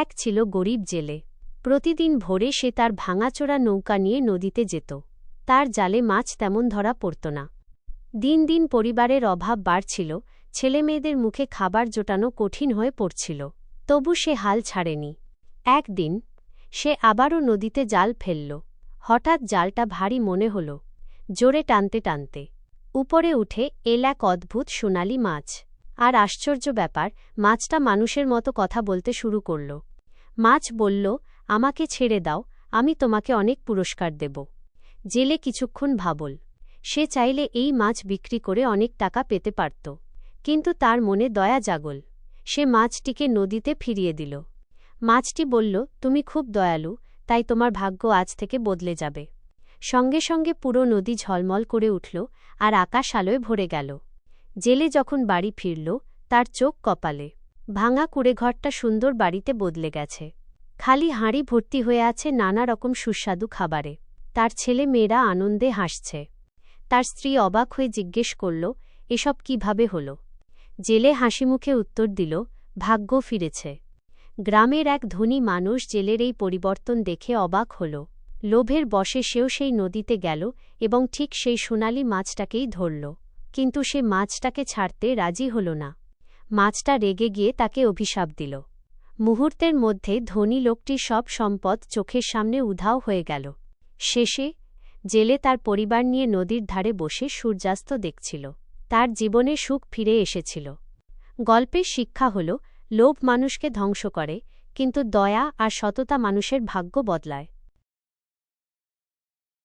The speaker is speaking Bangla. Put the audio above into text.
এক ছিল গরিব জেলে। প্রতিদিন ভোরে সে তার ভাঙাচোরা নৌকা নিয়ে নদীতে যেত। তার জালে মাছ তেমন ধরা পড়ত না। দিন দিন পরিবারের অভাব বাড়ছিল, ছেলেমেয়েদের মুখে খাবার জোটানো কঠিন হয়ে পড়ছিল। তবু সে হাল ছাড়েনি। একদিন সে আবারও নদীতে জাল ফেলল। হঠাৎ জালটা ভারী মনে হল। জোরে টানতে টানতে উপরে উঠে এল এক অদ্ভুত সোনালি মাছ। আর আশ্চর্য ব্যাপার, মাছটা মানুষের মতো কথা বলতে শুরু করল। মাছ বলল, আমাকে ছেড়ে দাও, আমি তোমাকে অনেক পুরস্কার দেব। জেলে কিছুক্ষণ ভাবল। সে চাইলে এই মাছ বিক্রি করে অনেক টাকা পেতে পারত, কিন্তু তার মনে দয়া জাগল। সে মাছটিকে নদীতে ফিরিয়ে দিল। মাছটি বলল, তুমি খুব দয়ালু, তাই তোমার ভাগ্য আজ থেকে বদলে যাবে। সঙ্গে সঙ্গে পুরো নদী ঝলমল করে উঠল আর আকাশ আলোয় ভরে গেল। জেলে যখন বাড়ি ফিরল, তার চোখ কপালে। ভাঙা কুঁড়েঘরটা সুন্দর বাড়িতে বদলে গেছে। খালি হাঁড়ি ভর্তি হয়ে আছে নানা রকম সুস্বাদু খাবারে। তার ছেলে মেয়েরা আনন্দে হাসছে। তার স্ত্রী অবাক হয়ে জিজ্ঞেস করল, এসব কিভাবে হল? জেলে হাসিমুখে উত্তর দিল, ভাগ্য ফিরেছে। গ্রামের এক ধনী মানুষ জেলের এই পরিবর্তন দেখে অবাক হল। লোভের বশে সেও সেই নদীতে গেল এবং ঠিক সেই সোনালি মাছটাকেই ধরল। কিন্তু সে মাছটাকে ছাড়তে রাজি হল না। মাছটা রেগে গিয়ে তাকে অভিশাপ দিল। মুহূর্তের মধ্যে ধনী লোকটির সব সম্পদ চোখের সামনে উধাও হয়ে গেল। শেষে জেলে তার পরিবার নিয়ে নদীর ধারে বসে সূর্যাস্ত দেখছিল। তার জীবনে সুখ ফিরে এসেছিল। গল্পের শিক্ষা হল, লোভ মানুষকে ধ্বংস করে, কিন্তু দয়া আর সততা মানুষের ভাগ্য বদলায়।